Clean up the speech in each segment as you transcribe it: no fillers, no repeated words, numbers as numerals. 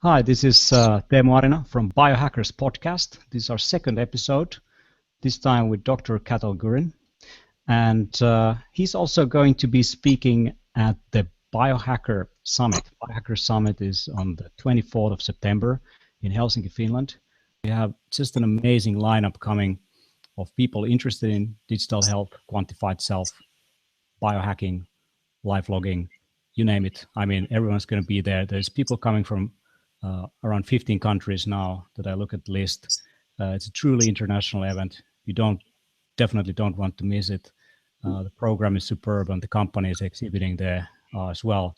Hi, this is Teemu Arina from Biohackers podcast. This is our second episode, this time with Dr. Cathal Gurrin. And he's also going to be speaking at the Biohacker Summit. Biohacker Summit is on the 24th of September in Helsinki, Finland. We have just an amazing lineup coming of people interested in digital health, quantified self, biohacking, lifelogging, you name it. I mean, everyone's going to be there. There's people coming from around 15 countries now that I look at the list. It's a truly international event. You definitely don't want to miss it. The program is superb and the company is exhibiting there as well,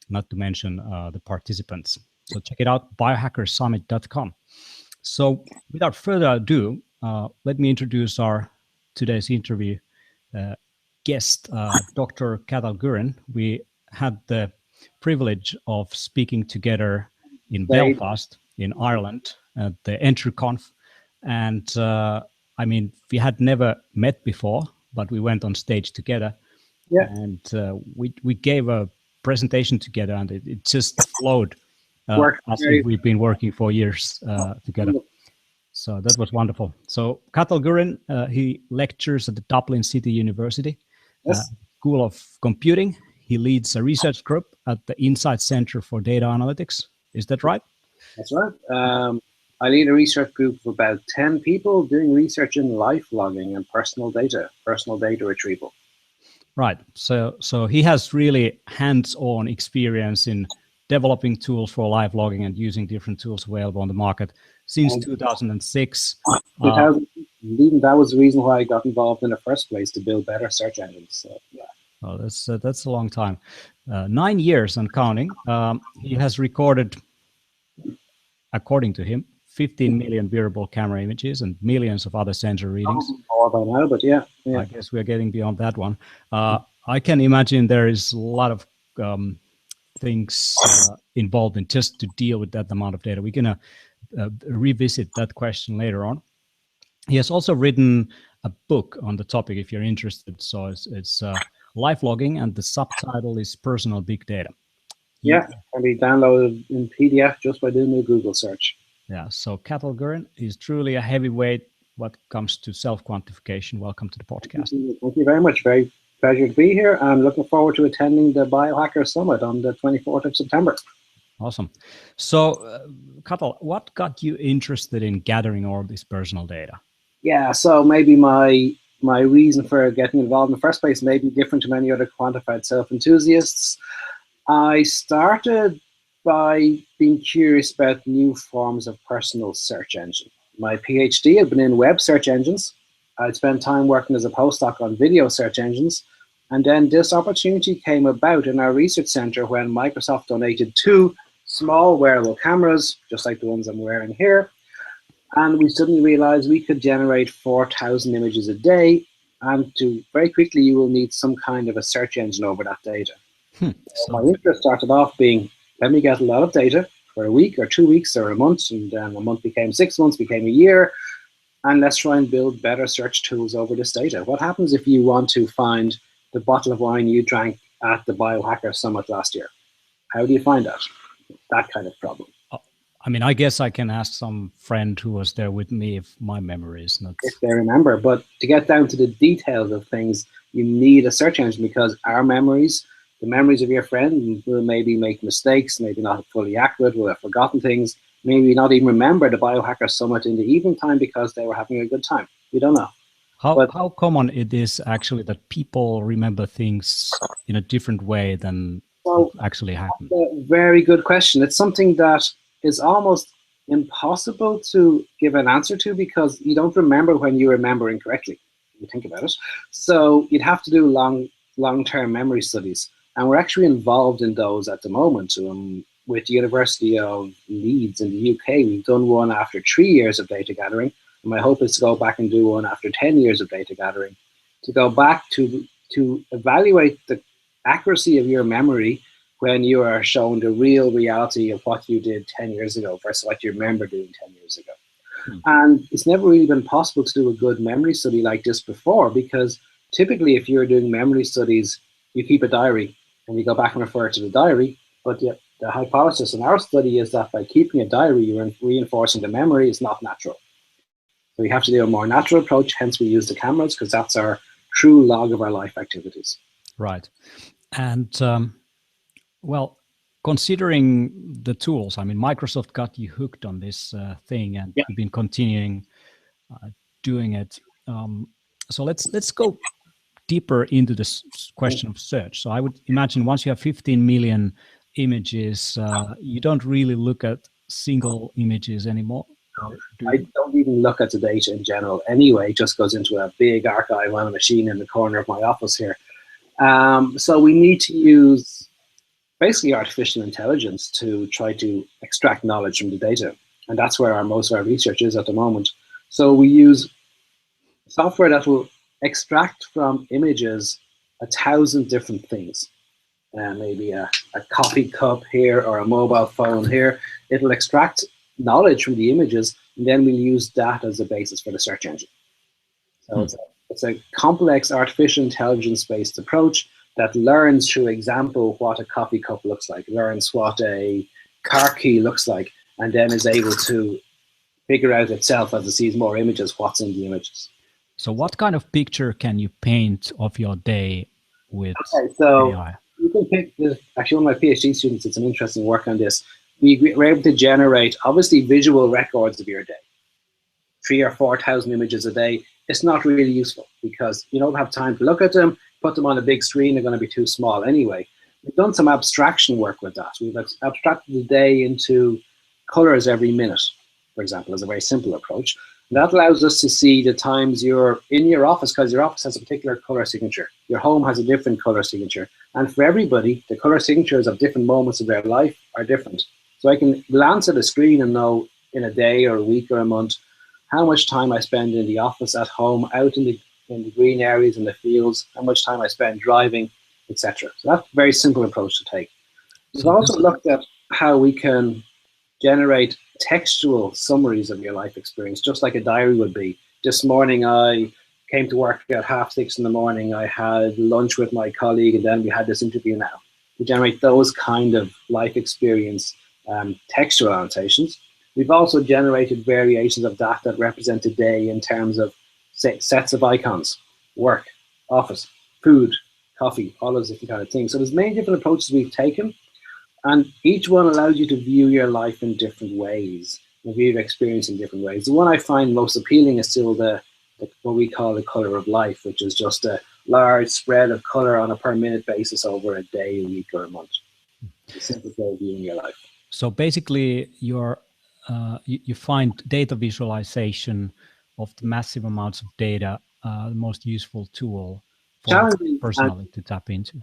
not to mention the participants. So check it out, biohackersummit.com. So without further ado, let me introduce our today's interview guest, Dr. Cathal Gurrin. We had the privilege of speaking together in Belfast, in Ireland, at the EntryConf. And I mean, we had never met before, but we went on stage together. Yeah. And we gave a presentation together, and it just flowed as if we've been working for years together. So that was wonderful. So Cathal Gurrin, he lectures at the Dublin City University School of Computing. He leads a research group at the Insight Center for Data Analytics. Is that right? That's right. I lead a research group of about 10 people doing research in lifelogging and personal data retrieval. Right. So he has really hands-on experience in developing tools for lifelogging and using different tools available on the market since 2006. Even that was the reason why I got involved in the first place, to build better search engines. So, yeah. Oh, that's a long time. 9 years and counting. He has recorded, according to him, 15 million wearable camera images and millions of other sensor readings. More by now, but yeah. I guess we're getting beyond that one. I can imagine there is a lot of things involved in just to deal with that amount of data. We're going to revisit that question later on. He has also written a book on the topic, if you're interested. So it's lifelogging, and the subtitle is Personal Big Data. Yeah, can be downloaded in PDF just by doing a Google search. Yeah, so Cathal Gurrin is truly a heavyweight when it comes to self-quantification. Welcome to the podcast. Thank you very much. Very pleasure to be here. I'm looking forward to attending the Biohacker Summit on the 24th of September. Awesome. So, Cathal, what got you interested in gathering all this personal data? Yeah, so maybe my reason for getting involved in the first place may be different to many other quantified self enthusiasts. I started by being curious about new forms of personal search engine. My PhD had been in web search engines. I'd spent time working as a postdoc on video search engines. And then this opportunity came about in our research center when Microsoft donated 2 small wearable cameras, just like the ones I'm wearing here. And we suddenly realized we could generate 4,000 images a day. And very quickly, you will need some kind of a search engine over that data. So my interest started off being, let me get a lot of data for a week or 2 weeks or a month, and then a month became 6 months, became a year, and let's try and build better search tools over this data. What happens if you want to find the bottle of wine you drank at the Biohacker Summit last year? How do you find that? That kind of problem. I mean, I guess I can ask some friend who was there with me if my memory is not... If they remember, but to get down to the details of things, you need a search engine, because our memories, the memories of your friend, will maybe make mistakes, maybe not fully accurate, will have forgotten things, maybe not even remember the Biohacker Summit in the evening time because they were having a good time. We don't know. How common it is actually that people remember things in a different way than what actually happened? Very good question. It's something that is almost impossible to give an answer to, because you don't remember when you remember incorrectly, if you think about it. So you'd have to do long-term memory studies. And we're actually involved in those at the moment. With the University of Leeds in the UK, we've done one after 3 years of data gathering. And my hope is to go back and do one after 10 years of data gathering, to go back to evaluate the accuracy of your memory when you are shown the real reality of what you did 10 years ago versus what you remember doing 10 years ago. And it's never really been possible to do a good memory study like this before, because typically if you're doing memory studies, you keep a diary and you go back and refer to the diary, but the hypothesis in our study is that by keeping a diary, you're reinforcing the memory is not natural. So we have to do a more natural approach, hence we use the cameras, because that's our true log of our life activities. Right. And well, considering the tools, I mean, Microsoft got you hooked on this thing, and you've been continuing doing it. So let's go deeper into this question of search. So I would imagine once you have 15 million images, you don't really look at single images anymore. I don't even look at the data in general anyway. It just goes into a big archive on a machine in the corner of my office here. So we need to use basically artificial intelligence to try to extract knowledge from the data. And that's where most of our research is at the moment. So we use software that will extract from images 1,000 different things. Maybe a coffee cup here or a mobile phone here. It'll extract knowledge from the images, and then we'll use that as a basis for the search engine. So it's a complex artificial intelligence-based approach that learns through example what a coffee cup looks like, learns what a car key looks like, and then is able to figure out itself as it sees more images what's in the images. So what kind of picture can you paint of your day with AI? You can pick this. Actually, one of my PhD students did some interesting work on this. We were able to generate, obviously, visual records of your day. 3,000 or 4,000 images a day. It's not really useful because you don't have time to look at them, put them on a big screen, they're going to be too small anyway. We've done some abstraction work with that. We've abstracted the day into colors every minute, for example, as a very simple approach. And that allows us to see the times you're in your office, because your office has a particular color signature. Your home has a different color signature. And for everybody, the color signatures of different moments of their life are different. So I can glance at a screen and know in a day or a week or a month how much time I spend in the office, at home, out in the green areas, in the fields, how much time I spend driving, etc. So that's a very simple approach to take. We've also looked at how we can generate textual summaries of your life experience, just like a diary would be. This morning I came to work at 6:30 in the morning, I had lunch with my colleague, and then we had this interview now. We generate those kind of life experience textual annotations. We've also generated variations of that represent a day in terms of sets of icons, work, office, food, coffee, all those different kind of things. So there's many different approaches we've taken, and each one allows you to view your life in different ways, and view your experience in different ways. The one I find most appealing is still the what we call the color of life, which is just a large spread of color on a per minute basis over a day, a week, or a month. It's a simple way of viewing your life. So basically, you find data visualization of the massive amounts of data the most useful tool for personally to tap into.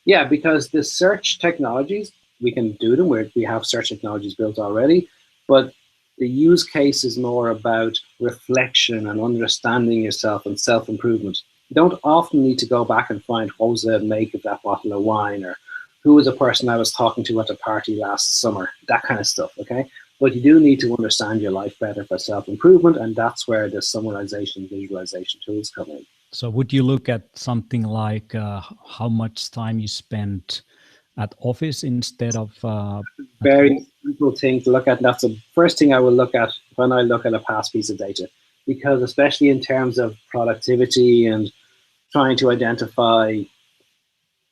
Yeah, because the search technologies, we can do them. We have search technologies built already, but the use case is more about reflection and understanding yourself and self-improvement. You don't often need to go back and find what was the make of that bottle of wine, or who was the person I was talking to at a party last summer, that kind of stuff, okay? But you do need to understand your life better for self-improvement, and that's where the summarization, visualization tools come in. So would you look at something like how much time you spent at office instead of very simple thing to look at. And that's the first thing I will look at when I look at a past piece of data, because especially in terms of productivity and trying to identify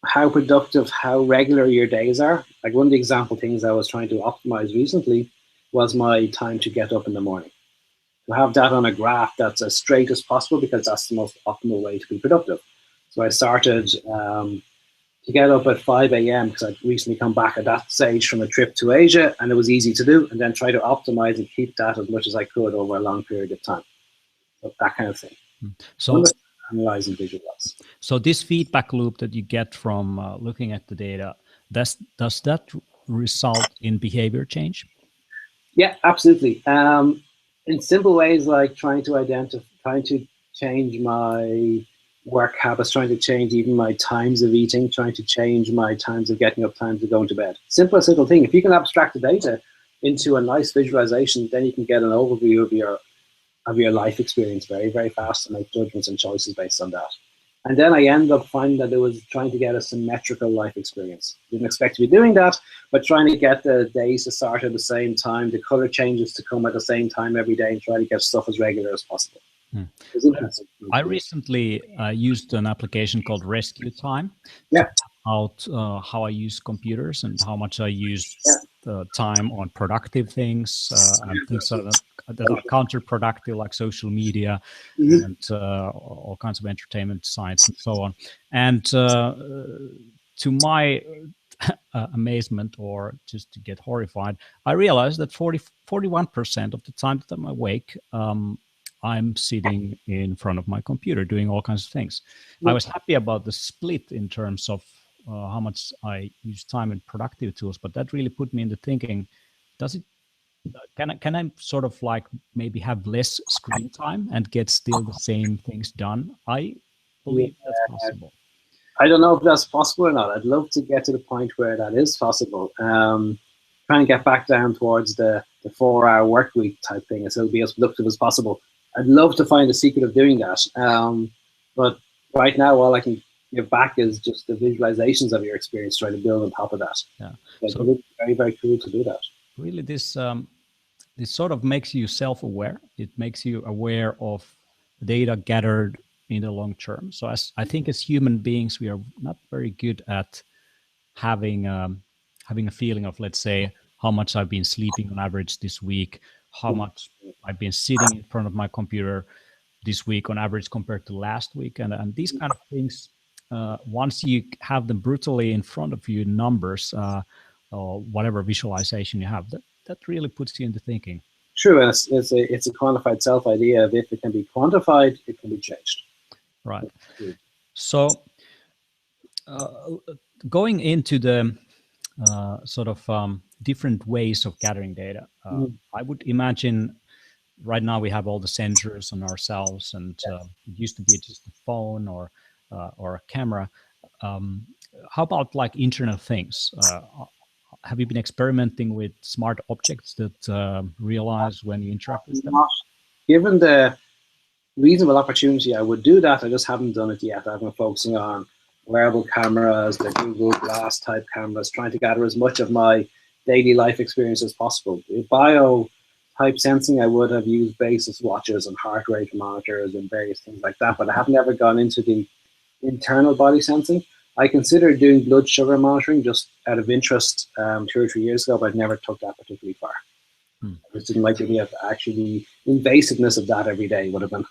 how productive, how regular your days are. Like one of the example things I was trying to optimize recently was my time to get up in the morning. To have that on a graph that's as straight as possible, because that's the most optimal way to be productive. So I started to get up at 5 a.m. because I'd recently come back at that stage from a trip to Asia, and it was easy to do, and then try to optimize and keep that as much as I could over a long period of time. So that kind of thing. So analyze and visualize. So this feedback loop that you get from looking at the data, does that result in behavior change? Yeah, absolutely. In simple ways like trying to change my work habits, trying to change even my times of eating, trying to change my times of getting up, times of going to bed. Simplest little thing. If you can abstract the data into a nice visualization, then you can get an overview of your life experience very, very fast and make judgments and choices based on that. And then I ended up finding that it was trying to get a symmetrical life experience. Didn't expect to be doing that, but trying to get the days to start at the same time, the color changes to come at the same time every day, and try to get stuff as regular as possible. It was interesting. I recently used an application called Rescue Time Yeah. to out how I use computers and how much I use time on productive things and things that are counterproductive, like social media and all kinds of entertainment sites and so on. And to my amazement, or just to get horrified, I realized that 41% of the time that I'm awake, I'm sitting in front of my computer doing all kinds of things. I was happy about the split in terms of how much I use time in productive tools, but that really put me into thinking, can I sort of like maybe have less screen time and get still the same things done? I believe that's possible. I don't know if that's possible or not. I'd love to get to the point where that is possible. Trying to get back down towards the 4-hour work week type thing, so it'll be as productive as possible. I'd love to find the secret of doing that. But right now, all I can give back is just the visualizations of your experience, trying to build on top of that. Yeah. So it's very, very cool to do that. Really, this sort of makes you self-aware. It makes you aware of data gathered in the long term. So I think as human beings, we are not very good at having a feeling of, let's say, how much I've been sleeping on average this week, how much I've been sitting in front of my computer this week on average compared to last week. And these kind of things, once you have them brutally in front of you, numbers, or whatever visualization you have, that really puts you into thinking. True, and it's a quantified self idea of if it can be quantified, it can be changed. Right. So going into the sort of different ways of gathering data, I would imagine right now we have all the sensors on ourselves, and it used to be just a phone or a camera. How about like Internet of Things? Have you been experimenting with smart objects that realize when you interact with them? Given the reasonable opportunity, I would do that. I just haven't done it yet. I've been focusing on wearable cameras, the Google Glass type cameras, trying to gather as much of my daily life experience as possible. With bio type sensing, I would have used basis watches and heart rate monitors and various things like that, but I haven't ever gone into the internal body sensing. I considered doing blood sugar monitoring just out of interest 2 or 3 years ago, but I never took that particularly far. I just didn't like the idea of actually the invasiveness of that every day would have been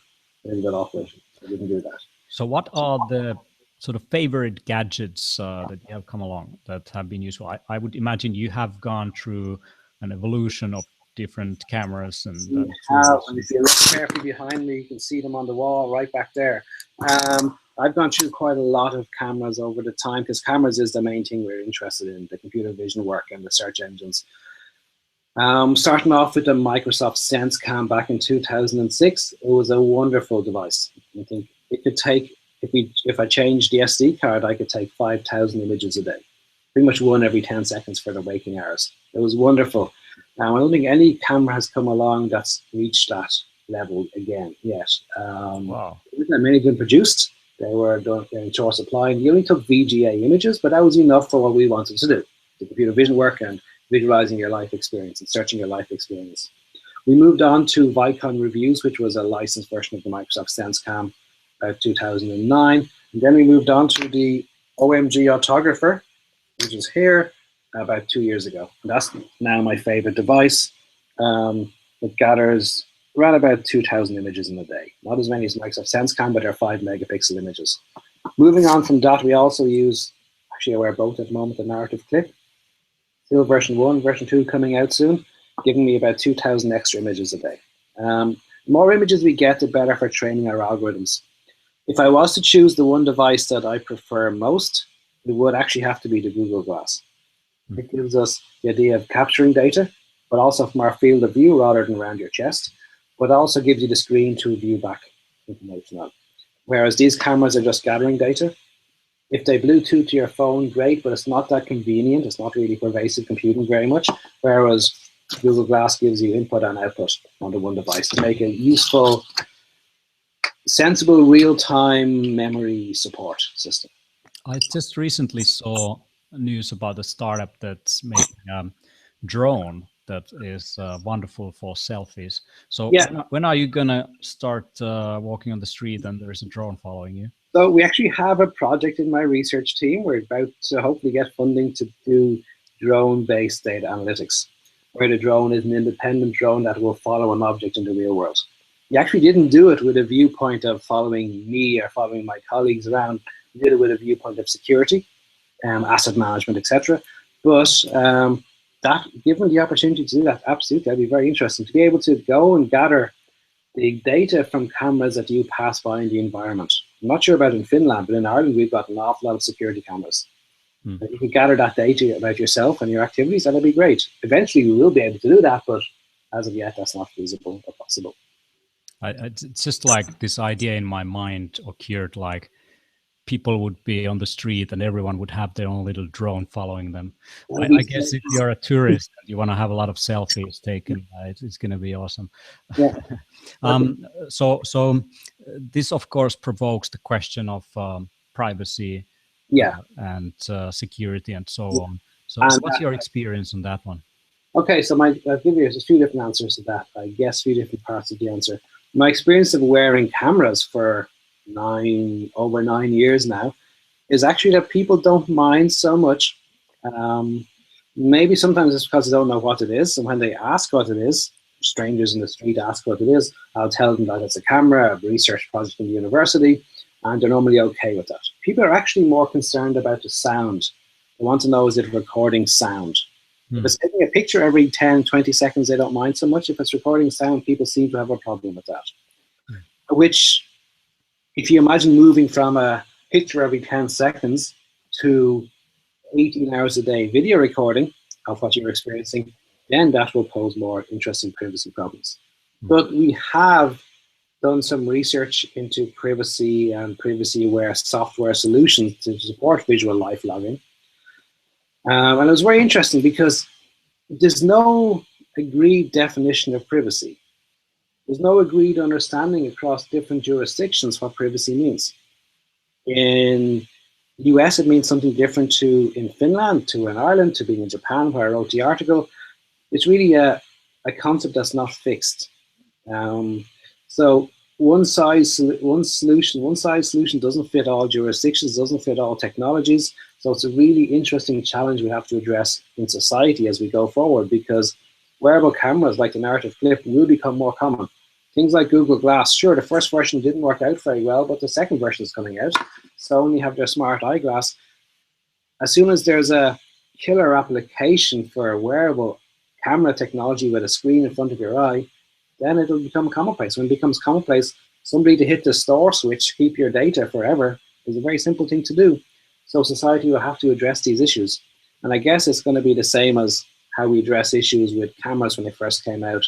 a little bit awkward. I didn't do that. So what are the sort of favorite gadgets that you have come along that have been useful? I would imagine you have gone through an evolution of different cameras and if you look carefully behind me, you can see them on the wall right back there. I've gone through quite a lot of cameras over the time, because cameras is the main thing we're interested in, the computer vision work and the search engines. Starting off with the Microsoft SenseCam back in 2006, it was a wonderful device. I think it could take, if I changed the SD card, I could take 5,000 images a day, pretty much one every 10 seconds for the waking hours. It was wonderful. Now, I don't think any camera has come along that's reached that level again yet. Wow. Many have been produced. They were done in short supply, and you only took VGA images, but that was enough for what we wanted to do, the computer vision work and visualizing your life experience and searching your life experience. We moved on to Vicon Reviews, which was a licensed version of the Microsoft SenseCam about 2009. And then we moved on to the OMG Autographer, which is here, about 2 years ago. And that's now my favorite device. It gathers around about 2,000 images in a day. Not as many as Microsoft SenseCam, but they're 5 megapixel images. Moving on from that, we also use, actually I wear both at the moment, the Narrative Clip. Still version 1, version 2 coming out soon, giving me about 2,000 extra images a day. The more images we get, the better for training our algorithms. If I was to choose the one device that I prefer most, it would actually have to be the Google Glass. It gives us the idea of capturing data, but also from our field of view rather than around your chest, but also gives you the screen to view back information on. Whereas these cameras are just gathering data. If they Bluetooth to your phone, great, but it's not that convenient. It's not really pervasive computing very much. Whereas Google Glass gives you input and output on the one device to make a useful sensible real-time memory support system. I just recently saw news about a startup that's making a drone that is wonderful for selfies. So Yeah. when are you gonna start walking on the street and there's a drone following you? So we actually have a project in my research team. We're about to hopefully get funding to do drone-based data analytics, where the drone is an independent drone that will follow an object in the real world. We actually didn't do it with a viewpoint of following me or following my colleagues around. We did it with a viewpoint of security, asset management, etc. But that, given the opportunity to do that, absolutely, that'd be very interesting to be able to go and gather the data from cameras that you pass by in the environment. I'm not sure about in Finland, but in Ireland, we've got an awful lot of security cameras. If you can gather that data about yourself and your activities, that'll be great. Eventually, we will be able to do that, but as of yet, that's not feasible or possible. It's just like this idea in my mind occurred, like people would be on the street and everyone would have their own little drone following them. I guess if you're a tourist and you want to have a lot of selfies taken, it's going to be awesome. Yeah. So this, of course, provokes the question of privacy, and security and so on. So what's your experience on that one? Okay, so I'll give you a few different answers to that. I guess 3 different parts of the answer. My experience of wearing cameras for over 9 years now is actually that people don't mind so much. Maybe sometimes it's because they don't know what it is, and when they ask what it is, strangers in the street ask what it is, I'll tell them that it's a camera, a research project from the university, and they're normally okay with that. People are actually more concerned about the sound. They want to know, is it recording sound? If it's taking a picture every 10, 20 seconds, they don't mind so much. If it's recording sound, people seem to have a problem with that. Which, if you imagine moving from a picture every 10 seconds to 18 hours a day video recording of what you're experiencing, then that will pose more interesting privacy problems. But we have done some research into privacy and privacy-aware software solutions to support visual life logging. And it was very interesting because there's no agreed definition of privacy. There's no agreed understanding across different jurisdictions what privacy means. In the US, it means something different to in Finland, to in Ireland, to being in Japan, where I wrote the article. It's really a concept that's not fixed. So one size solution doesn't fit all jurisdictions, doesn't fit all technologies. So it's a really interesting challenge we have to address in society as we go forward, because wearable cameras like the narrative clip will become more common. Things like Google Glass, sure, the first version didn't work out very well, but the second version is coming out. So when you have their smart eyeglass, as soon as there's a killer application for a wearable camera technology with a screen in front of your eye, then it'll become commonplace. When it becomes commonplace, somebody to hit the store switch, keep your data forever, is a very simple thing to do. So society will have to address these issues. And I guess it's going to be the same as how we address issues with cameras when they first came out.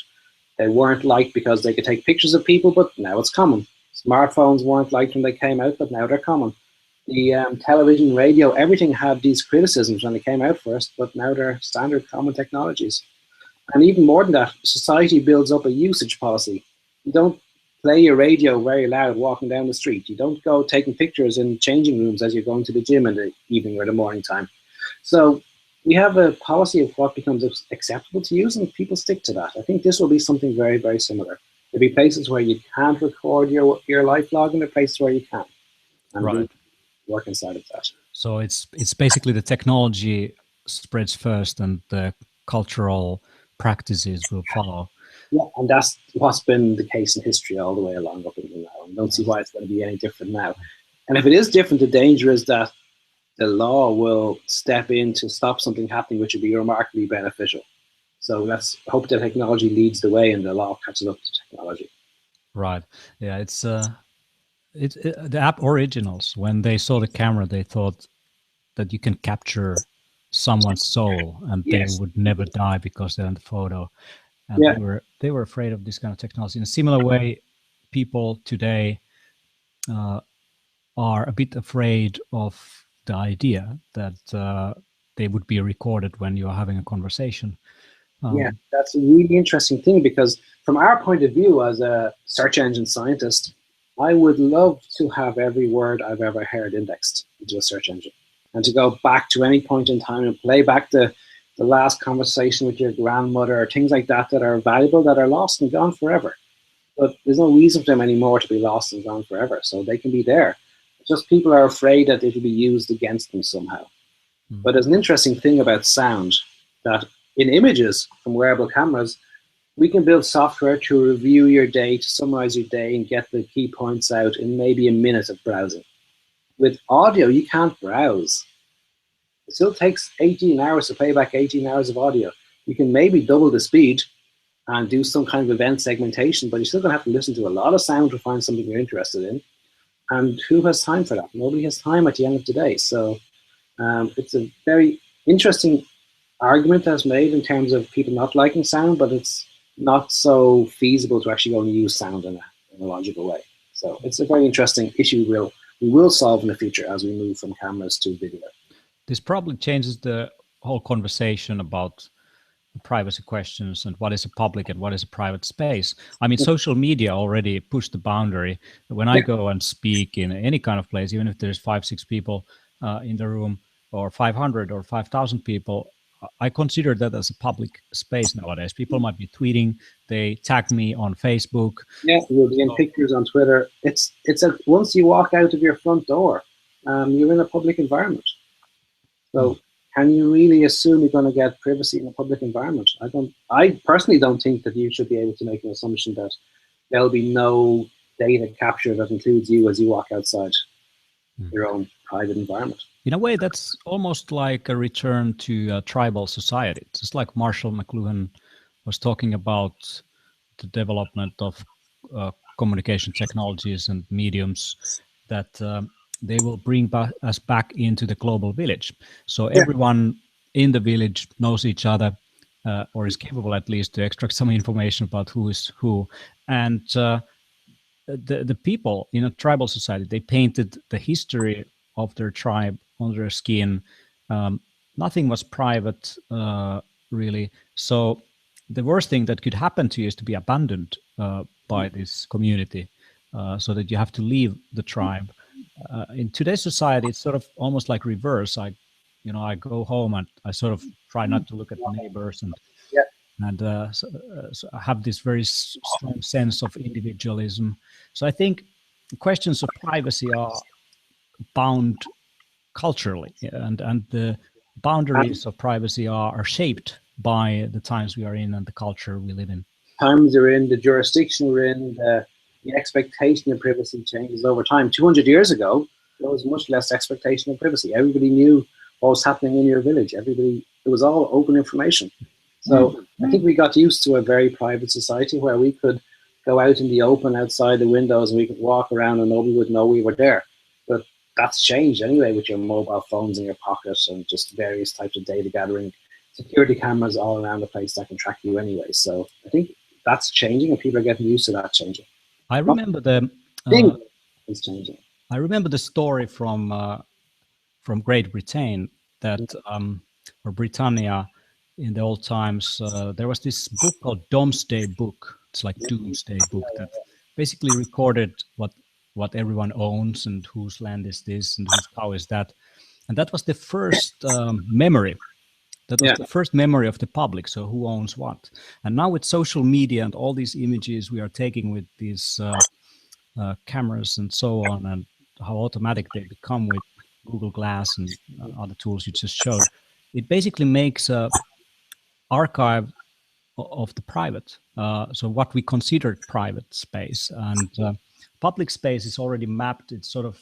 They weren't liked because they could take pictures of people, but now it's common. Smartphones weren't liked when they came out, but now they're common. The television, radio, everything had these criticisms when they came out first, but now they're standard common technologies. And even more than that, society builds up a usage policy. You don't play your radio very loud walking down the street. You don't go taking pictures in changing rooms as you're going to the gym in the evening or the morning time. So we have a policy of what becomes acceptable to use, and people stick to that. I think this will be something very, very similar. There'll be places where you can't record your life log, and there are places where you can. And we work inside of that. So it's basically the technology spreads first and the cultural practices will follow. Yeah, and that's what's been the case in history all the way along up until now. I don't see why it's going to be any different now. And if it is different, the danger is that the law will step in to stop something happening, which would be remarkably beneficial. So let's hope that technology leads the way and the law catches up to technology. Right. Yeah, it's the app originals, when they saw the camera, they thought that you can capture someone's soul and they would never die because they're in the photo. And they were afraid of this kind of technology. In a similar way, people today are a bit afraid of the idea that they would be recorded when you're having a conversation. That's a really interesting thing, because from our point of view as a search engine scientist, I would love to have every word I've ever heard indexed into a search engine, and to go back to any point in time and play back the last conversation with your grandmother, or things like that that are valuable, that are lost and gone forever. But there's no reason for them anymore to be lost and gone forever. So they can be there. Just people are afraid that it'll be used against them somehow. But there's an interesting thing about sound, that in images from wearable cameras, we can build software to review your day, to summarize your day, and get the key points out in maybe a minute of browsing. With audio, you can't browse. It still takes 18 hours to play back 18 hours of audio. You can maybe double the speed and do some kind of event segmentation, but you're still going to have to listen to a lot of sound to find something you're interested in. And who has time for that? Nobody has time at the end of the day. So it's a very interesting argument that's made in terms of people not liking sound, but it's not so feasible to actually go and use sound in a logical way. So it's a very interesting issue we will solve in the future as we move from cameras to video. This probably changes the whole conversation about privacy questions and what is a public and what is a private space. I mean, social media already pushed the boundary. When I go and speak in any kind of place, even if there's 5-6 people in the room, or 500 or 5,000 people, I consider that as a public space nowadays. People might be tweeting, they tag me on Facebook. Yeah, you'll be in pictures on Twitter. Once you walk out of your front door, you're in a public environment. So can you really assume you're going to get privacy in a public environment? I personally don't think that you should be able to make an assumption that there'll be no data capture that includes you as you walk outside your own private environment. In a way, that's almost like a return to a tribal society. It's just like Marshall McLuhan was talking about the development of communication technologies and mediums, that they will bring us back into the global village. So everyone in the village knows each other, or is capable at least to extract some information about who is who. And the people in a tribal society, they painted the history of their tribe on their skin. Nothing was private, really. So the worst thing that could happen to you is to be abandoned by this community, so that you have to leave the tribe. In today's society, it's sort of almost like reverse. I go home and I sort of try not to look at the neighbors, and so I have this very strong sense of individualism. So I think questions of privacy are bound culturally, and the boundaries of privacy are shaped by the times we are in and the culture we live in. Times are in, the jurisdiction we're in, the expectation of privacy changes over time. 200 years ago, there was much less expectation of privacy. Everybody knew what was happening in your village. It was all open information. So I think we got used to a very private society where we could go out in the open outside the windows and we could walk around and nobody would know we were there. But that's changed anyway, with your mobile phones in your pocket and just various types of data gathering, security cameras all around the place that can track you anyway. So I think that's changing, and people are getting used to that changing. I remember the thing is changing. I remember the story from Great Britain that or Britannia in the old times. There was this book called Domesday book. It's like Doomsday book that basically recorded what everyone owns and whose land is this and whose cow is that. And that was the first memory. That was the first memory of the public. So who owns what? And now with social media and all these images we are taking with these cameras and so on, and how automatic they become with Google Glass and other tools you just showed, it basically makes a archive of the private. So what we considered private space, and public space is already mapped. It's sort of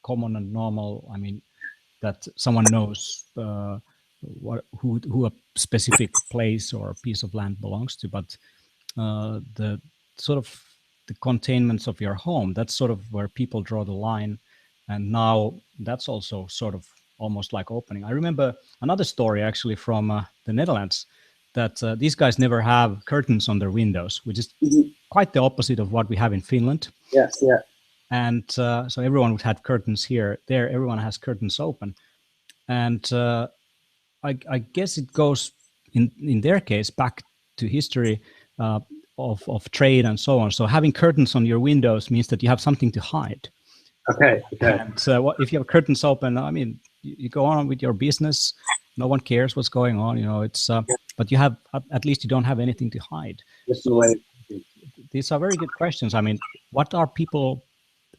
common and normal. I mean, that someone knows who a specific place or a piece of land belongs to, but the sort of the containments of your home, that's sort of where people draw the line. And now that's also sort of almost like opening. I remember another story actually from the Netherlands, that these guys never have curtains on their windows, which is quite the opposite of what we have in Finland. Yes, yeah. And so everyone would have curtains here. There, everyone has curtains open. And I guess it goes, in their case, back to history. of trade and so on. So having curtains on your windows means that you have something to hide. Okay. And if you have curtains open, I mean, you go on with your business. No one cares what's going on. It's but you have, at least you don't have anything to hide. Just the way. These are very good questions. I mean, what are people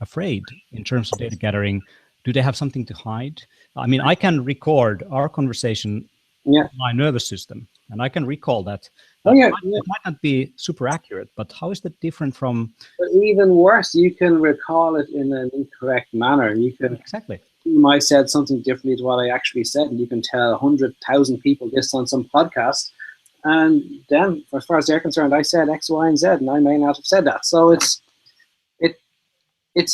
afraid in terms of data gathering? Do they have something to hide? I mean, I can record our conversation on my nervous system, and I can recall that. It might not be super accurate, but how is that different from? But even worse, you can recall it in an incorrect manner. You can exactly. You might said something differently to what I actually said, and you can tell 100,000 people this on some podcast, and then, as far as they're concerned, I said X, Y, and Z, and I may not have said that. So it's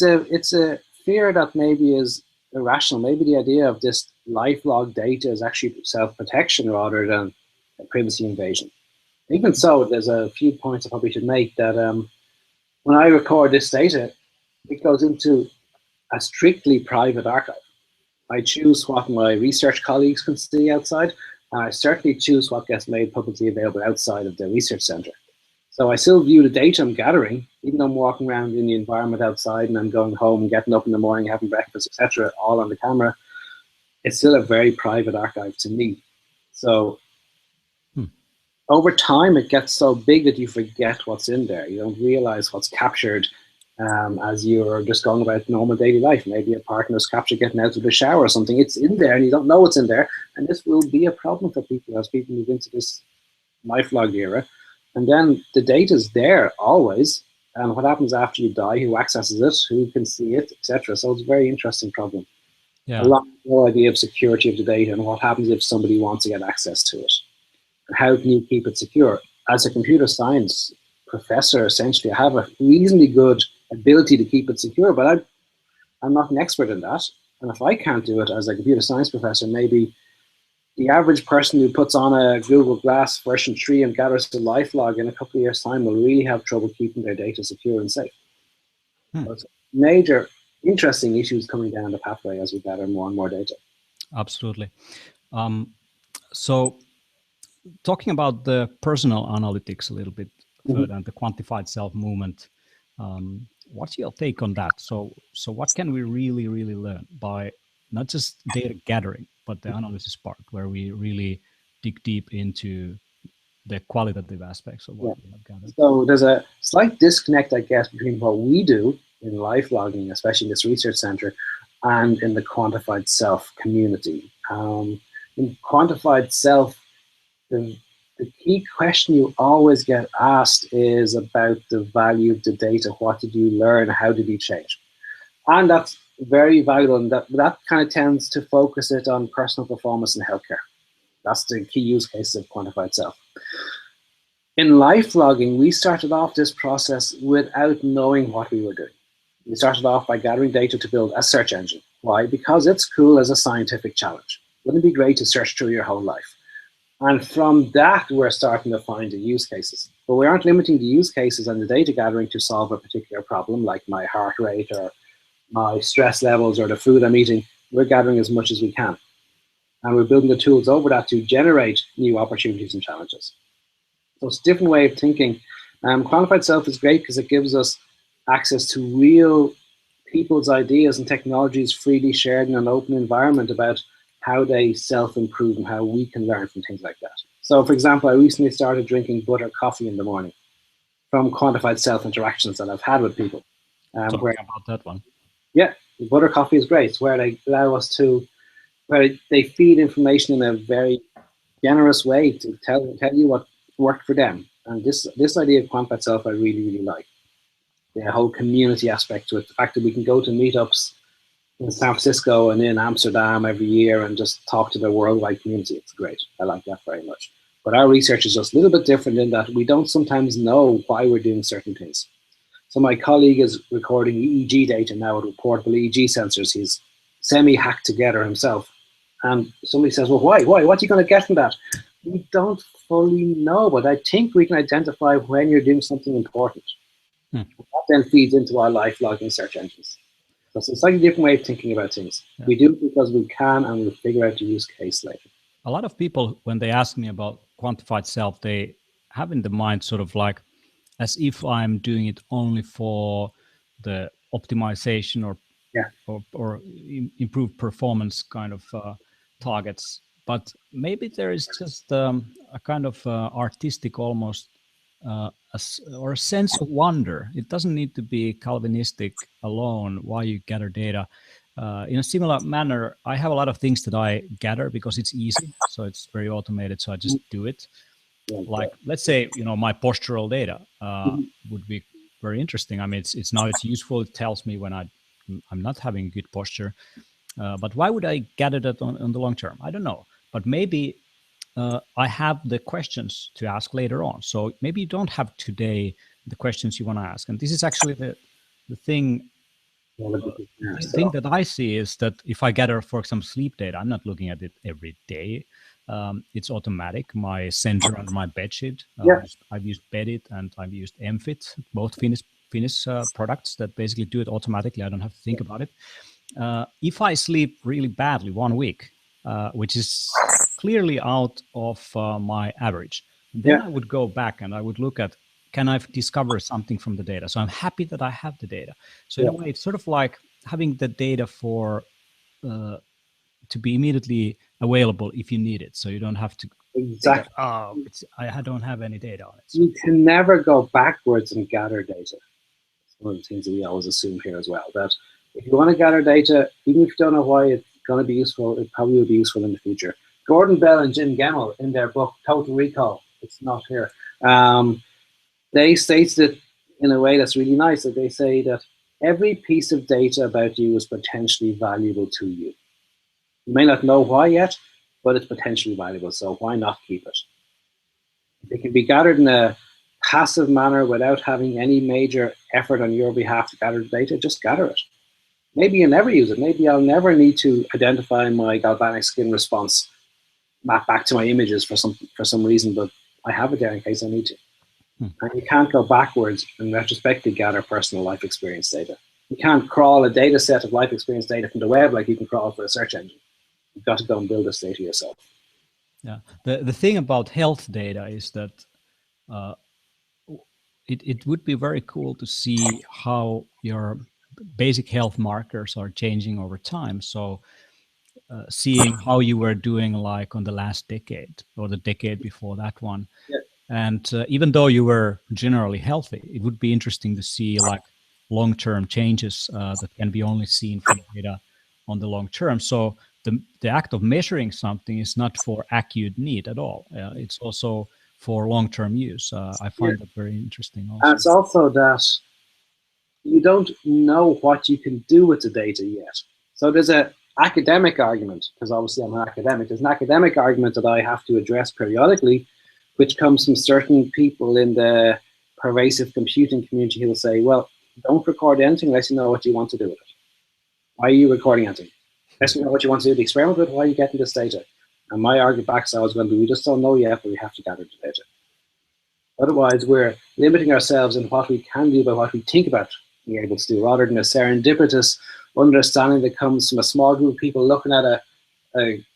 a fear that maybe is irrational. Maybe the idea of this lifelog data is actually self-protection rather than a privacy invasion. Even so, there's a few points I probably should make that when I record this data, it goes into a strictly private archive. I choose what my research colleagues can see outside, and I certainly choose what gets made publicly available outside of the research center. So I still view the data I'm gathering, even though I'm walking around in the environment outside and I'm going home, getting up in the morning, having breakfast, etc., all on the camera. It's still a very private archive to me. So over time, it gets so big that you forget what's in there. You don't realize what's captured as you're just going about normal daily life. Maybe a partner's captured getting out of the shower or something. It's in there and you don't know what's in there. And this will be a problem for people as people move into this lifelog era. And then the data is there always. And what happens after you die, who accesses it, who can see it, etc. So it's a very interesting problem. Yeah. A lot more idea of security of the data and what happens if somebody wants to get access to it. And how can you keep it secure? As a computer science professor, essentially, I have a reasonably good ability to keep it secure, but I'm not an expert in that. And if I can't do it as a computer science professor, maybe the average person who puts on a Google Glass version 3 and gathers the lifelog in a couple of years' time will really have trouble keeping their data secure and safe. So it's major, interesting issues coming down the pathway as we gather more and more data. Absolutely. So talking about the personal analytics a little bit further and the quantified self movement, what's your take on that? So what can we really learn by not just data gathering, but the analysis part, where we really dig deep into the qualitative aspects of what we have gathered? So there's a slight disconnect, I guess, between what we do in lifelogging, especially in this research center, and in the quantified self community. In quantified self, the key question you always get asked is about the value of the data. What did you learn? How did you change? And that's very valuable, and that kind of tends to focus it on personal performance in healthcare. That's the key use case of quantified self. In lifelogging, we started off this process without knowing what we were doing. We started off by gathering data to build a search engine. Why? Because it's cool as a scientific challenge. Wouldn't it be great to search through your whole life? And from that, we're starting to find the use cases. But we aren't limiting the use cases and the data gathering to solve a particular problem, like my heart rate or my stress levels or the food I'm eating. We're gathering as much as we can. And we're building the tools over that to generate new opportunities and challenges. So it's a different way of thinking. Quantified self is great because it gives us access to real people's ideas and technologies freely shared in an open environment about how they self-improve and how we can learn from things like that. So, for example, I recently started drinking butter coffee in the morning from quantified self interactions that I've had with people. Talking about that one. Yeah, butter coffee is great. It's where they allow us to, where they feed information in a very generous way to tell you what worked for them. And this idea of quantified self I really like. The whole community aspect to it, the fact that we can go to meetups in San Francisco and in Amsterdam every year and just talk to the worldwide community. It's great. I like that very much. But our research is just a little bit different in that we don't sometimes know why we're doing certain things. So my colleague is recording EEG data now with portable EEG sensors. He's semi-hacked together himself. And somebody says, well, why? What are you going to get from that? We don't fully know, but I think we can identify when you're doing something important. That then feeds into our lifelogging search engines. So it's a slightly different way of thinking about things. Yeah. We do it because we can, and we'll figure out the use case later. A lot of people, when they ask me about quantified self, they have in the mind sort of like as if I'm doing it only for the optimization or improved performance kind of targets. But maybe there is just a kind of artistic almost or a sense of wonder. It doesn't need to be Calvinistic alone why you gather data. In a similar manner, I have a lot of things that I gather because it's easy, so it's very automated, so I just do it. Like, let's say, my postural data would be very interesting. I mean, it's useful. It tells me when I'm not having good posture. But why would I gather that on the long term? I don't know. But maybe I have the questions to ask later on. So maybe you don't have today the questions you want to ask. And this is actually the thing. The thing that I see is that if I gather, for example, sleep data, I'm not looking at it every day. It's automatic. My sensor under my bedsheet. I've used Bedit and I've used Mfit, both Finnish products that basically do it automatically. I don't have to think about it. If I sleep really badly 1 week, which is clearly out of my average, then I would go back and I would look at, can I discover something from the data? So I'm happy that I have the data. So in a way, it's sort of like having the data for to be immediately available if you need it. So you don't have to exactly. I don't have any data on it. So. You can never go backwards and gather data. It's one of the things that we always assume here as well, that if you want to gather data, even if you don't know why it's going to be useful, it probably will be useful in the future. Gordon Bell and Jim Gemmell, in their book Total Recall, it's not here, they stated it in a way that's really nice, that they say that every piece of data about you is potentially valuable to you. You may not know why yet, but it's potentially valuable, so why not keep it? It can be gathered in a passive manner without having any major effort on your behalf to gather the data. Just gather it. Maybe you'll never use it. Maybe I'll never need to identify my galvanic skin response, map back to my images for some reason, but I have it there in case I need to. And you can't go backwards and retrospectively gather personal life experience data. You can't crawl a data set of life experience data from the web like you can crawl for a search engine. You've got to go and build this data yourself. Yeah, the thing about health data is that it would be very cool to see how your basic health markers are changing over time. So seeing how you were doing like on the last decade or the decade before that one. Yeah. And even though you were generally healthy, it would be interesting to see like long-term changes that can be only seen from data on the long term. So the act of measuring something is not for acute need at all. It's also for long-term use. I find that very interesting also. And it's also that you don't know what you can do with the data yet. So there's an academic argument, because obviously I'm an academic, there's an academic argument that I have to address periodically, which comes from certain people in the pervasive computing community who will say, well, don't record anything unless you know what you want to do with it. Why are you recording anything? Unless you know what you want to do the experiment with, why are you getting this data? And my argument back is always going to be, we just don't know yet, but we have to gather the data. Otherwise, we're limiting ourselves in what we can do by what we think about being able to do, rather than a serendipitous understanding that comes from a small group of people looking at a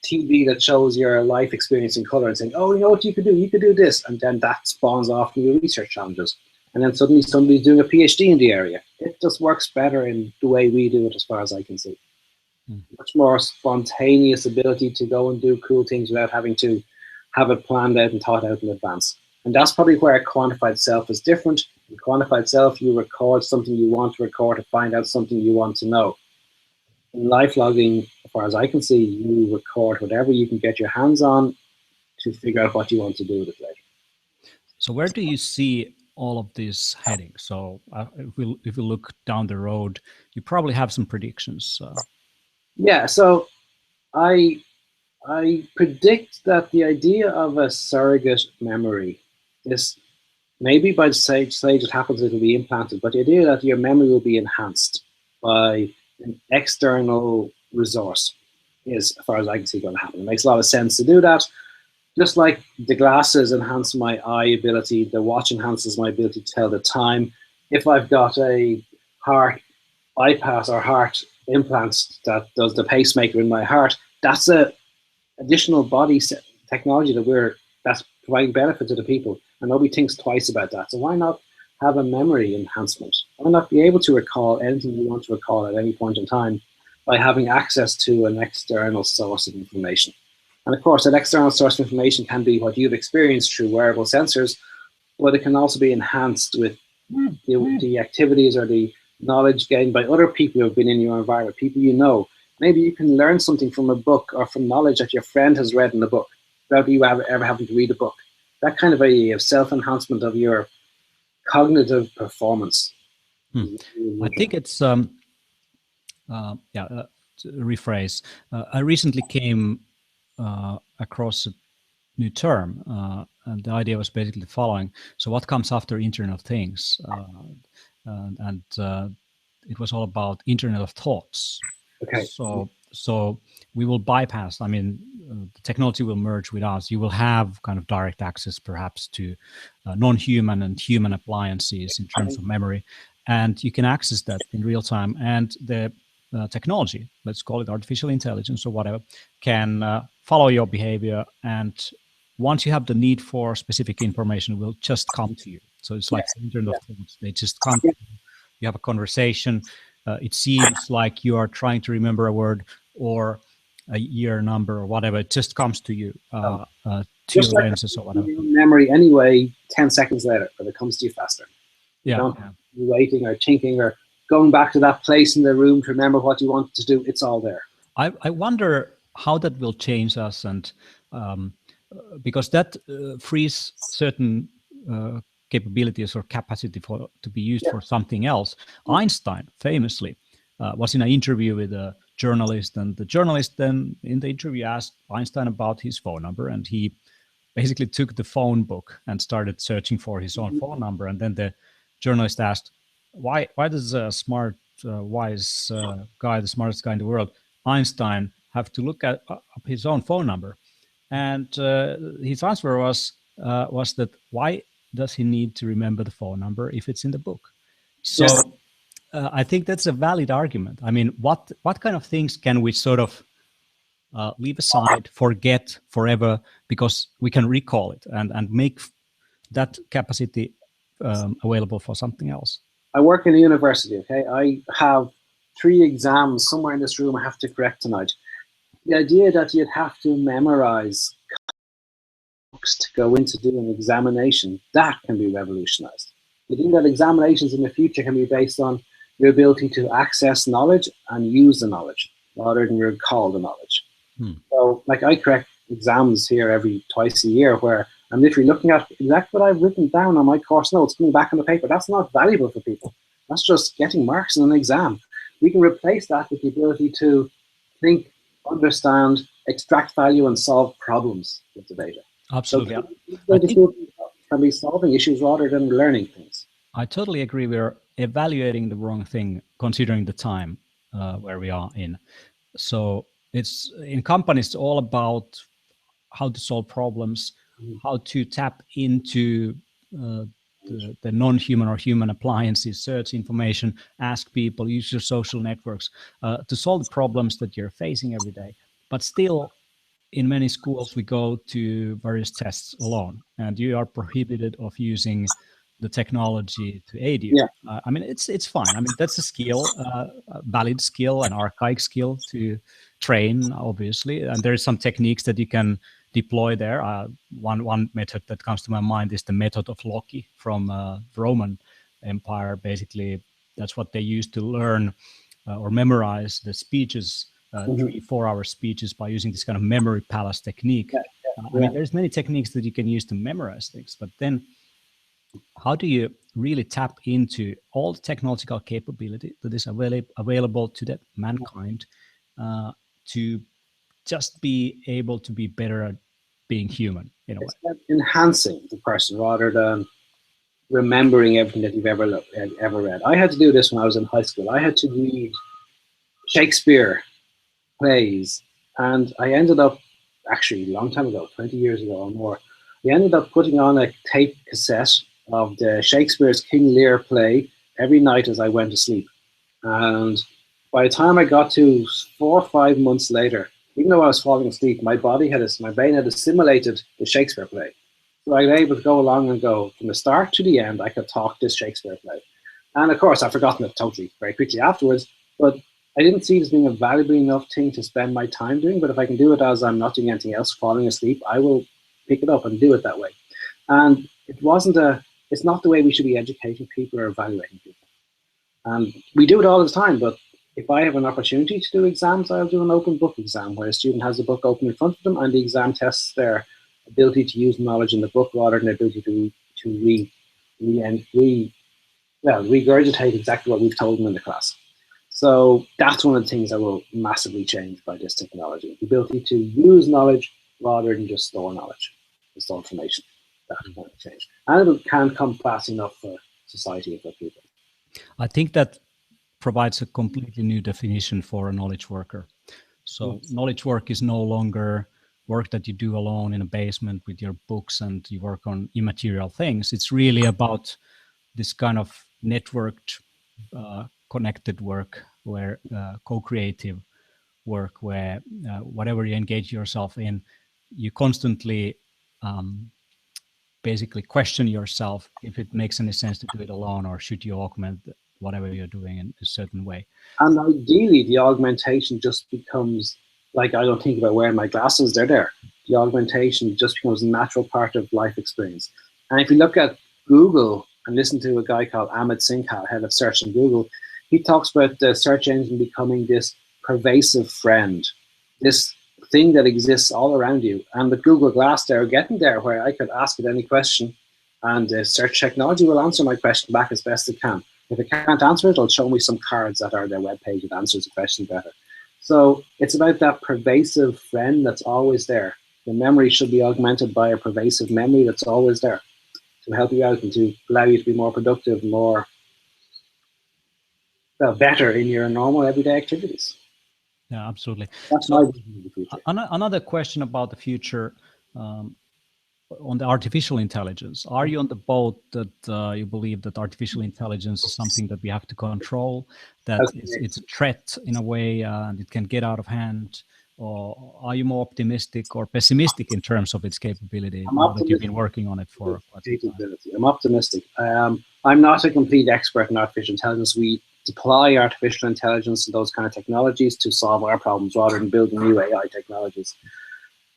TV that shows your life experience in color and saying, oh, you know what you could do? You could do this. And then that spawns off new research challenges. And then suddenly somebody's doing a PhD in the area. It just works better in the way we do it, as far as I can see. Much more spontaneous ability to go and do cool things without having to have it planned out and thought out in advance. And that's probably where a quantified self is different. In quantified self, you record something you want to record to find out something you want to know. In lifelogging, as far as I can see, you record whatever you can get your hands on to figure out what you want to do with it later. So where do you see all of this heading? So if we look down the road, you probably have some predictions. Yeah, so I predict that the idea of a surrogate memory is, maybe by the stage it happens, it will be implanted, but the idea that your memory will be enhanced by an external resource is, as far as I can see, going to happen. It makes a lot of sense to do that. Just like the glasses enhance my eye ability, the watch enhances my ability to tell the time. If I've got a heart bypass or heart implants that does the pacemaker in my heart, that's a additional body technology that's providing benefit to the people, and nobody thinks twice about that. So why not have a memory enhancement. I might not be able to recall anything you want to recall at any point in time by having access to an external source of information. And of course, that external source of information can be what you've experienced through wearable sensors, but it can also be enhanced with the activities or the knowledge gained by other people who have been in your environment, people you know. Maybe you can learn something from a book or from knowledge that your friend has read in a book without you ever having to read a book. That kind of idea of self-enhancement of your cognitive performance. I think it's to rephrase. I recently came across a new term, and the idea was basically the following. So what comes after Internet of Things? And it was all about Internet of Thoughts. Okay. So we will bypass, I mean, the technology will merge with us. You will have kind of direct access perhaps to non-human and human appliances in terms of memory. And you can access that in real time. And the technology, let's call it artificial intelligence or whatever, can follow your behavior. And once you have the need for specific information, it will just come to you. So it's like the Internet of Things. They just come to you. You have a conversation. It seems like you are trying to remember a word or a year number or whatever. It just comes to you, to your lenses or whatever. Memory anyway, 10 seconds later, but it comes to you faster. Yeah. You waiting or thinking or going back to that place in the room to remember what you wanted to do. It's all there. I wonder how that will change us, and because that frees certain capabilities or capacity to be used for something else. Einstein famously was in an interview with a journalist, and the journalist then in the interview asked Einstein about his phone number, and he basically took the phone book and started searching for his own phone number. And then the journalist asked, why does a smart, wise guy, the smartest guy in the world, Einstein, have to look up his own phone number? And his answer was that why does he need to remember the phone number if it's in the book? So I think that's a valid argument. I mean, what kind of things can we sort of leave aside, forget forever, because we can recall it and make that capacity available for something else? I work in a university, okay? I have 3 exams somewhere in this room I have to correct tonight. The idea that you'd have to memorize books to go in to do an examination, that can be revolutionized. The thing that examinations in the future can be based on your ability to access knowledge and use the knowledge rather than recall the knowledge. So, like, I correct exams here twice a year where I'm literally looking at exactly what I've written down on my course notes, coming back on the paper. That's not valuable for people. That's just getting marks in an exam. We can replace that with the ability to think, understand, extract value, and solve problems with the data. Absolutely. So can be solving issues rather than learning things. I totally agree. We're evaluating the wrong thing considering the time where we are in. So it's in companies, it's all about how to solve problems, how to tap into the non-human or human appliances, search information, ask people, use your social networks to solve the problems that you're facing every day. But still, in many schools, we go to various tests alone, and you are prohibited of using the technology to aid you. I mean, it's fine. I mean, that's a skill, a valid skill, an archaic skill to train, obviously. And there are some techniques that you can deploy there. One method that comes to my mind is the method of Loki from the Roman Empire. Basically, that's what they used to learn or memorize the speeches, 3-4 hour speeches, by using this kind of memory palace technique. I mean, there's many techniques that you can use to memorize things, but then how do you really tap into all the technological capability that is available to that mankind to just be able to be better at being human in a way? It's enhancing the person rather than remembering everything that you've ever read. I had to do this when I was in high school. I had to read Shakespeare plays, and I ended up, actually a long time ago, 20 years ago or more, we ended up putting on a tape cassette of the Shakespeare's King Lear play every night as I went to sleep. And by the time I got to 4 or 5 months later, even though I was falling asleep, my brain had assimilated the Shakespeare play. So I was able to go along and go from the start to the end. I could talk this Shakespeare play. And of course, I've forgotten it totally very quickly afterwards, but I didn't see it as being a valuable enough thing to spend my time doing. But if I can do it as I'm not doing anything else, falling asleep, I will pick it up and do it that way. And it's not the way we should be educating people or evaluating people. And we do it all the time, but if I have an opportunity to do exams, I'll do an open book exam where a student has a book open in front of them and the exam tests their ability to use knowledge in the book rather than their ability to regurgitate exactly what we've told them in the class. So that's one of the things that will massively change by this technology, the ability to use knowledge rather than just store knowledge, store information. That will change. And it can come fast enough for society and for people. I think that provides a completely new definition for a knowledge worker. So knowledge work is no longer work that you do alone in a basement with your books and you work on immaterial things. It's really about this kind of networked, connected work, where co-creative work, where whatever you engage yourself in, you constantly basically question yourself if it makes any sense to do it alone, or should you augment whatever you're doing in a certain way. And ideally, the augmentation just becomes, like, I don't think about wearing my glasses, they're there. The augmentation just becomes a natural part of life experience. And if you look at Google and listen to a guy called Amit Singhal, head of search in Google, he talks about the search engine becoming this pervasive friend, this thing that exists all around you. And with Google Glass, they're getting there where I could ask it any question and the search technology will answer my question back as best it can. If it can't answer it, it'll show me some cards that are their webpage that answers the question better. So it's about that pervasive friend that's always there. The memory should be augmented by a pervasive memory that's always there to help you out and to allow you to be more productive, better in your normal everyday activities. Yeah, absolutely. That's my vision of the future. Another question about the future on the artificial intelligence. Are you on the boat that you believe that artificial intelligence is something that we have to control, that it's a threat in a way and it can get out of hand? Or are you more optimistic or pessimistic in terms of its capability now that you've been working on it for quite some time? I'm optimistic. I'm not a complete expert in artificial intelligence. We deploy artificial intelligence and those kind of technologies to solve our problems rather than building new AI technologies.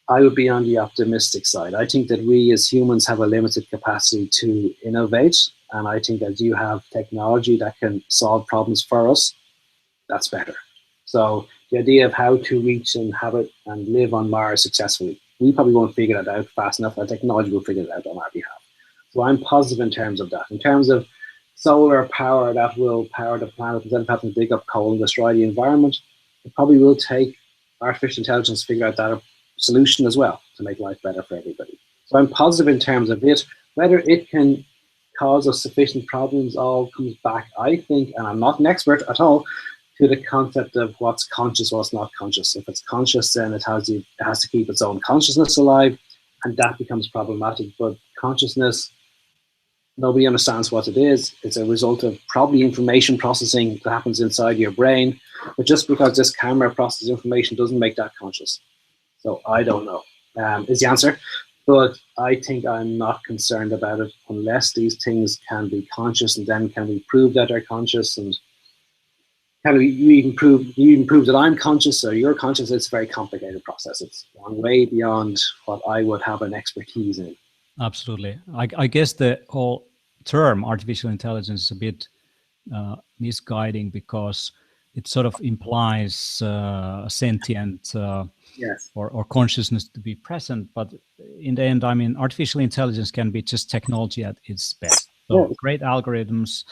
I would be on the optimistic side. I think that we as humans have a limited capacity to innovate. And I think that you have technology that can solve problems for us, that's better. So the idea of how to reach and inhabit and live on Mars successfully, we probably won't figure that out fast enough. Our technology will figure it out on our behalf. So I'm positive in terms of that. In terms of solar power that will power the planet instead of having to dig up coal and destroy the environment, it probably will take artificial intelligence to figure out that solution as well to make life better for everybody. So I'm positive in terms of it. Whether it can cause us sufficient problems all comes back, I think, and I'm not an expert at all, to the concept of what's conscious, what's not conscious. If it's conscious, then it has to keep its own consciousness alive, and that becomes problematic. But consciousness, nobody understands what it is. It's a result of probably information processing that happens inside your brain. But just because this camera processes information doesn't make that conscious. So I don't know, is the answer. But I think I'm not concerned about it unless these things can be conscious, and then can we prove that they're conscious, and can we even prove that I'm conscious or you're conscious? It's a very complicated process. It's gone way beyond what I would have an expertise in. Absolutely. I guess the whole term artificial intelligence is a bit misguiding because it sort of implies sentient yes. or consciousness to be present. But in the end, I mean, artificial intelligence can be just technology at its best. So great algorithms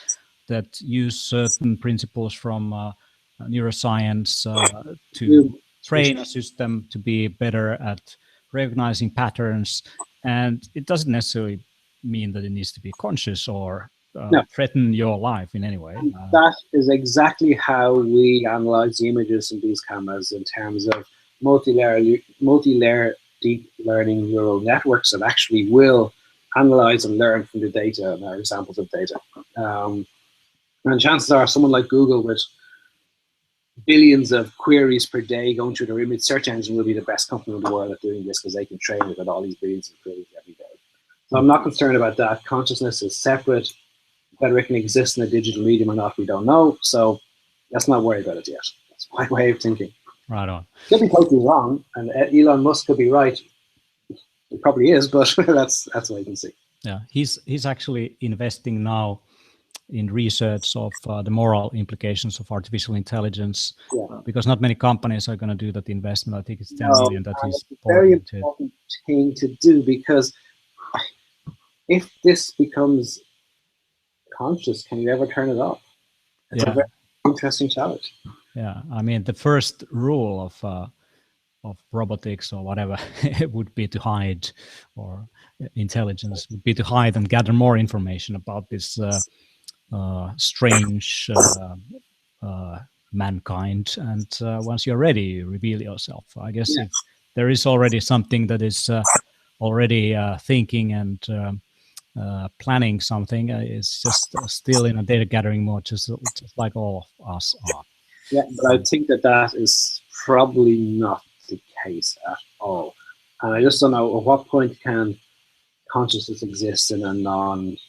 that use certain principles from neuroscience to train a system to be better at recognizing patterns. And it doesn't necessarily mean that it needs to be conscious or threaten your life in any way. That is exactly how we analyze the images in these cameras in terms of multi-layer deep learning neural networks that actually will analyze and learn from the data and our examples of data. And chances are someone like Google with billions of queries per day going through their image search engine will be the best company in the world at doing this because they can train it with all these billions of queries every day. So I'm not concerned about that. Consciousness is separate. Whether it can exist in a digital medium or not, we don't know. So let's not worry about it yet. That's my way of thinking. Right on. Could be totally wrong, and Elon Musk could be right. He probably is, but that's what you can see. Yeah, he's actually investing now in research of the moral implications of artificial intelligence, because not many companies are going to do that investment. I think it's 10 million that he's pouring into. It's a very important thing to do, because if this becomes conscious, can you ever turn it off? It's a very interesting challenge. Yeah, I mean, the first rule of robotics or whatever it would be to hide, or intelligence would be to hide and gather more information about this strange mankind. And once you're ready, you reveal yourself. I guess if there is already something that is already thinking and planning something, it's just still in a data gathering mode, just like all of us are. Yeah, but I think that is probably not the case at all. And I just don't know, at what point can consciousness exist in a non-organic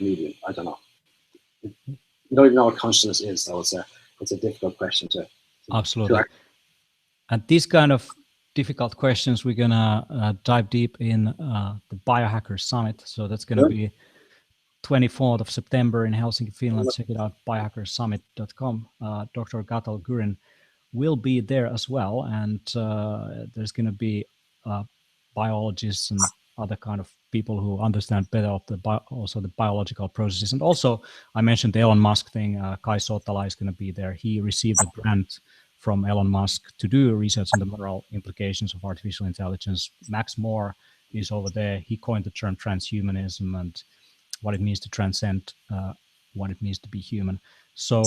medium? I don't know. You don't even know what consciousness is, so it's a difficult question to absolutely. And these kind of difficult questions, we're gonna dive deep in the Biohacker Summit. So that's gonna be 24th of September in Helsinki, Finland. Check it out, biohackersummit.com. Dr. Cathal Gurrin will be there as well, and there's going to be biologists and other kind of people who understand better of also the biological processes. And also, I mentioned the Elon Musk thing. Kai Sotala is going to be there. He received a grant from Elon Musk to do research on the moral implications of artificial intelligence. Max Moore is over there. He coined the term transhumanism and what it means to transcend, what it means to be human. So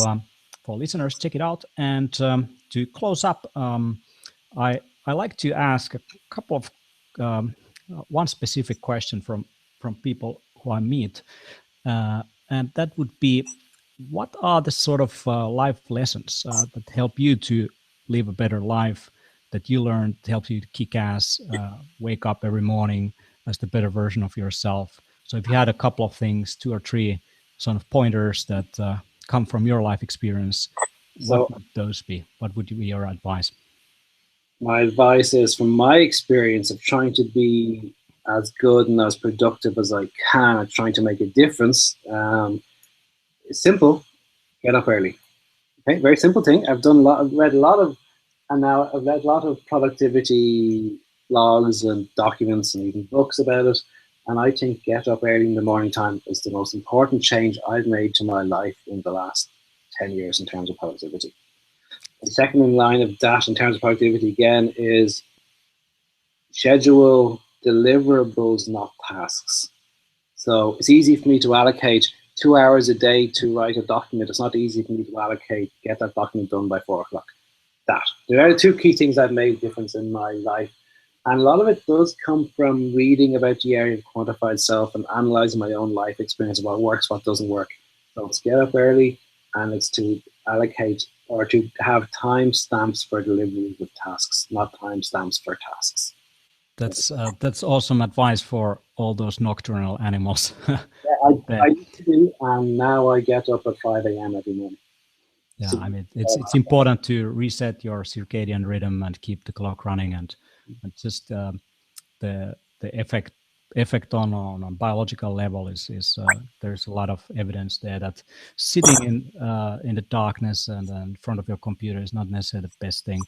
for listeners, check it out. And to close up, I like to ask a couple of one specific question from people who I meet, and that would be, what are the sort of life lessons that help you to live a better life, that you learned to help you to kick ass, wake up every morning as the better version of yourself? So if you had a couple of things, 2 or 3 sort of pointers that come from your life experience, what would those be? What would be your advice? My advice is, from my experience of trying to be as good and as productive as I can at trying to make a difference, it's simple: get up early. Okay, very simple thing. I've read a lot of productivity blogs and documents and even books about it. And I think get up early in the morning time is the most important change I've made to my life in the last 10 years in terms of productivity. The second in line of that in terms of productivity, again, is schedule deliverables, not tasks. So it's easy for me to allocate 2 hours a day to write a document. It's not easy for me to get that document done by 4 o'clock. There are the 2 key things that made a difference in my life. And a lot of it does come from reading about the area of quantified self and analyzing my own life experience of what works, what doesn't work. So it's get up early, and it's to allocate or to have time stamps for delivery of tasks, not time stamps for tasks. That's awesome advice for all those nocturnal animals. I used to do, and now I get up at 5 a.m. every morning. Yeah, I mean, it's important to reset your circadian rhythm and keep the clock running, and just the effect on biological level is there's a lot of evidence there that sitting in the darkness and in front of your computer is not necessarily the best thing.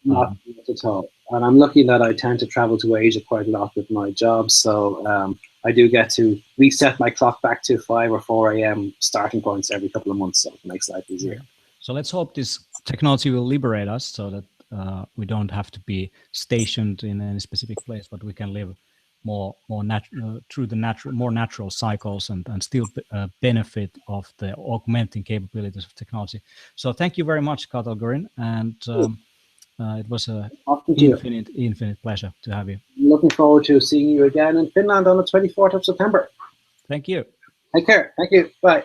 Not at all. And I'm lucky that I tend to travel to Asia quite a lot with my job, so I do get to reset my clock back to 5 or 4 a.m. starting points every couple of months, so it makes life easier. So let's hope this technology will liberate us so that we don't have to be stationed in any specific place, but we can live more through the more natural cycles and still benefit of the augmenting capabilities of technology. So thank you very much, Cathal Gurrin, and it was an infinite pleasure to have you. Looking forward to seeing you again in Finland on the 24th of September. Thank you. Take care. Thank you. Bye.